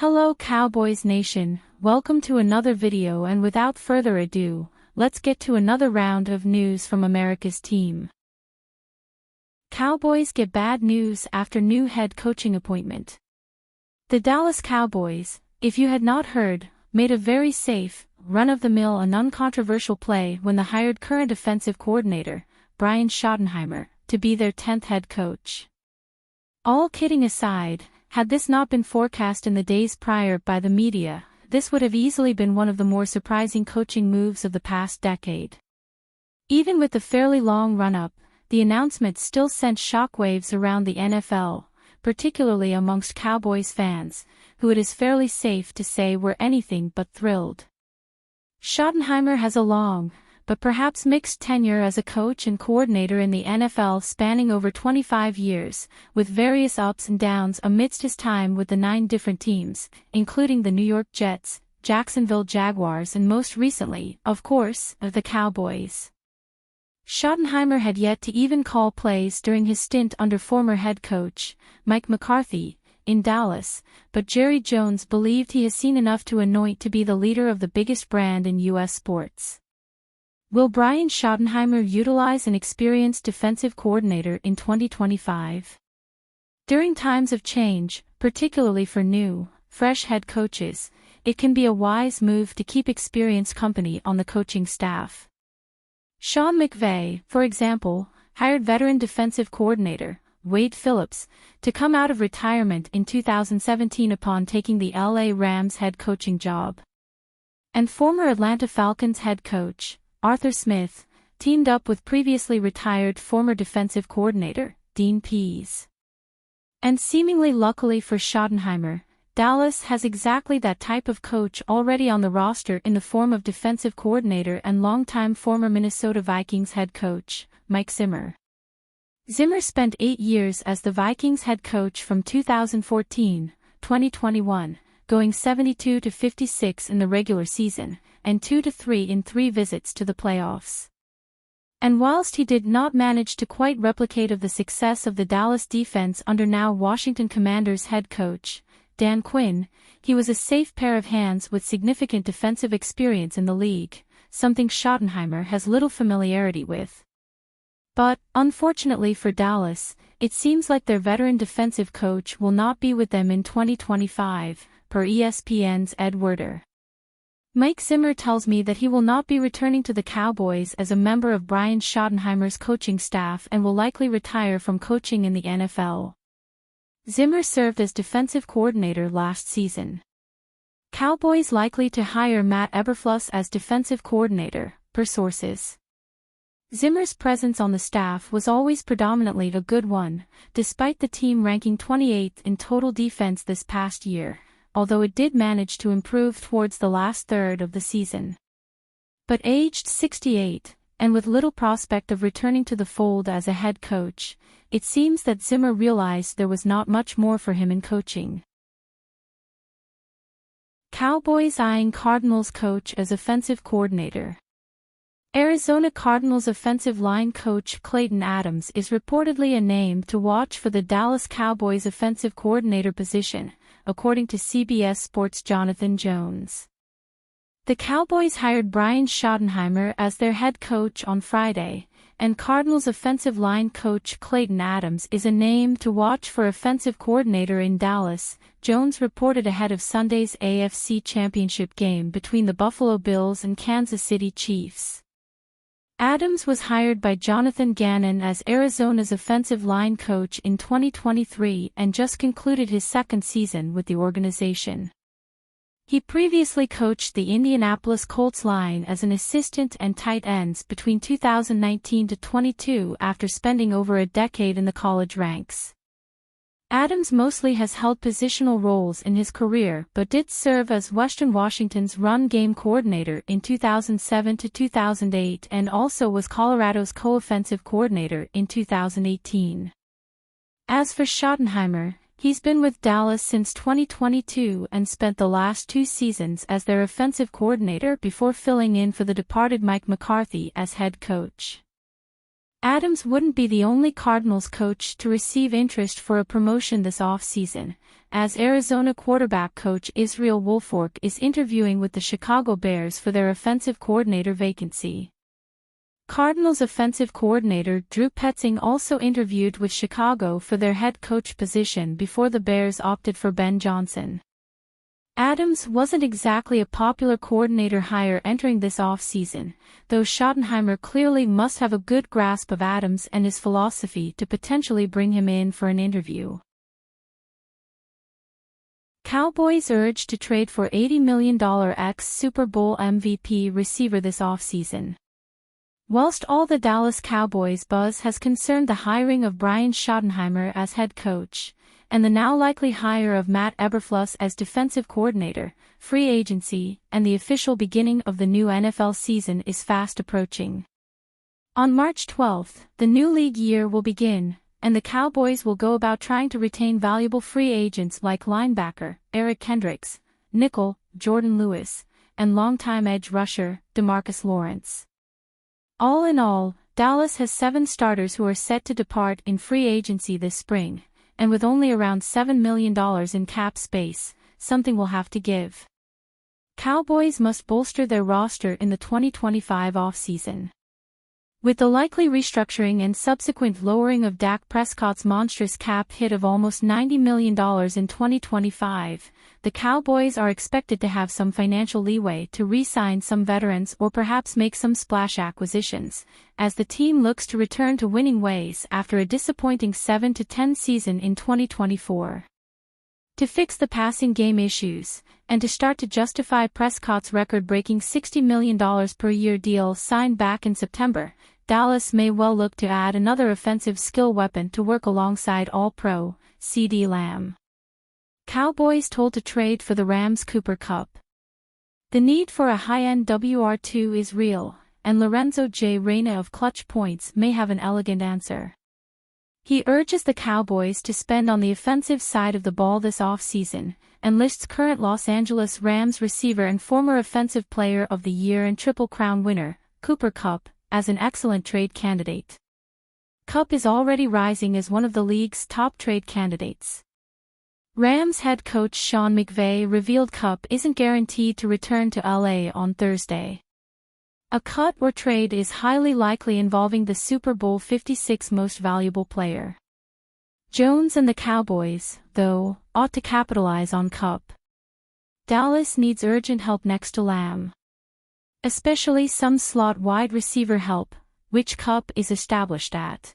Hello Cowboys Nation, welcome to another video, and without further ado, let's get to another round of news from America's team. Cowboys get bad news after new head coaching appointment. The Dallas Cowboys, if you had not heard, made a very safe, run-of-the-mill and uncontroversial play when they hired current offensive coordinator, Brian Schottenheimer, to be their 10th head coach. All kidding aside, had this not been forecast in the days prior by the media, this would have easily been one of the more surprising coaching moves of the past decade. Even with the fairly long run-up, the announcement still sent shockwaves around the NFL, particularly amongst Cowboys fans, who it is fairly safe to say were anything but thrilled. Schottenheimer has a long, but perhaps mixed tenure as a coach and coordinator in the NFL spanning over 25 years, with various ups and downs amidst his time with the 9 different teams, including the New York Jets, Jacksonville Jaguars and most recently, of course, the Cowboys. Schottenheimer had yet to even call plays during his stint under former head coach, Mike McCarthy, in Dallas, but Jerry Jones believed he has seen enough to anoint to be the leader of the biggest brand in U.S. sports. Will Brian Schottenheimer utilize an experienced defensive coordinator in 2025? During times of change, particularly for new, fresh head coaches, it can be a wise move to keep experienced company on the coaching staff. Sean McVay, for example, hired veteran defensive coordinator, Wade Phillips, to come out of retirement in 2017 upon taking the LA Rams head coaching job. And former Atlanta Falcons head coach, Arthur Smith, teamed up with previously retired former defensive coordinator, Dean Pease. And seemingly luckily for Schottenheimer, Dallas has exactly that type of coach already on the roster in the form of defensive coordinator and longtime former Minnesota Vikings head coach, Mike Zimmer. Zimmer spent 8 years as the Vikings head coach from 2014-2021, going 72-56 in the regular season, and 2-3 in 3 visits to the playoffs. And whilst he did not manage to quite replicate the success of the Dallas defense under now Washington Commanders head coach, Dan Quinn, he was a safe pair of hands with significant defensive experience in the league, something Schottenheimer has little familiarity with. But, unfortunately for Dallas, it seems like their veteran defensive coach will not be with them in 2025, per ESPN's Ed Werder. Mike Zimmer tells me that he will not be returning to the Cowboys as a member of Brian Schottenheimer's coaching staff and will likely retire from coaching in the NFL. Zimmer served as defensive coordinator last season. Cowboys likely to hire Matt Eberflus as defensive coordinator, per sources. Zimmer's presence on the staff was always predominantly a good one, despite the team ranking 28th in total defense this past year, although it did manage to improve towards the last third of the season. But aged 68, and with little prospect of returning to the fold as a head coach, it seems that Zimmer realized there was not much more for him in coaching. Cowboys eyeing Cardinals coach as offensive coordinator. Arizona Cardinals offensive line coach Clayton Adams is reportedly a name to watch for the Dallas Cowboys offensive coordinator position, according to CBS Sports' Jonathan Jones. The Cowboys hired Brian Schottenheimer as their head coach on Friday, and Cardinals offensive line coach Clayton Adams is a name to watch for offensive coordinator in Dallas, Jones reported ahead of Sunday's AFC Championship game between the Buffalo Bills and Kansas City Chiefs. Adams was hired by Jonathan Gannon as Arizona's offensive line coach in 2023 and just concluded his second season with the organization. He previously coached the Indianapolis Colts line as an assistant and tight ends between 2019-22 after spending over a decade in the college ranks. Adams mostly has held positional roles in his career but did serve as Western Washington's run game coordinator in 2007-2008 and also was Colorado's co-offensive coordinator in 2018. As for Schottenheimer, he's been with Dallas since 2022 and spent the last 2 seasons as their offensive coordinator before filling in for the departed Mike McCarthy as head coach. Adams wouldn't be the only Cardinals coach to receive interest for a promotion this offseason, as Arizona quarterback coach Israel Wolfork is interviewing with the Chicago Bears for their offensive coordinator vacancy. Cardinals offensive coordinator Drew Petzing also interviewed with Chicago for their head coach position before the Bears opted for Ben Johnson. Adams wasn't exactly a popular coordinator hire entering this offseason, though Schottenheimer clearly must have a good grasp of Adams and his philosophy to potentially bring him in for an interview. Cowboys urged to trade for $80 million ex-Super Bowl MVP receiver this offseason. Whilst all the Dallas Cowboys buzz has concerned the hiring of Brian Schottenheimer as head coach, and the now likely hire of Matt Eberflus as defensive coordinator, free agency and the official beginning of the new NFL season is fast approaching. On March 12, the new league year will begin, and the Cowboys will go about trying to retain valuable free agents like linebacker Eric Kendricks, nickel Jordan Lewis, and longtime edge rusher DeMarcus Lawrence. All in all, Dallas has 7 starters who are set to depart in free agency this spring, and with only around $7 million in cap space, something will have to give. Cowboys must bolster their roster in the 2025 offseason. With the likely restructuring and subsequent lowering of Dak Prescott's monstrous cap hit of almost $90 million in 2025, the Cowboys are expected to have some financial leeway to re-sign some veterans or perhaps make some splash acquisitions, as the team looks to return to winning ways after a disappointing 7-10 season in 2024. To fix the passing game issues, and to start to justify Prescott's record-breaking $60 million per year deal signed back in September, Dallas may well look to add another offensive skill weapon to work alongside All-Pro, CeeDee Lamb. Cowboys told to trade for the Rams' Cooper Kupp. The need for a high-end WR2 is real, and Lorenzo J. Reyna of Clutch Points may have an elegant answer. He urges the Cowboys to spend on the offensive side of the ball this offseason, and lists current Los Angeles Rams receiver and former Offensive Player of the Year and Triple Crown winner, Cooper Kupp, as an excellent trade candidate. Kupp is already rising as one of the league's top trade candidates. Rams head coach Sean McVay revealed Kupp isn't guaranteed to return to LA on Thursday. A cut or trade is highly likely involving the Super Bowl 56 most valuable player. Jones and the Cowboys, though, ought to capitalize on Kupp. Dallas needs urgent help next to Lamb. Especially some slot wide receiver help, which Kupp is established at.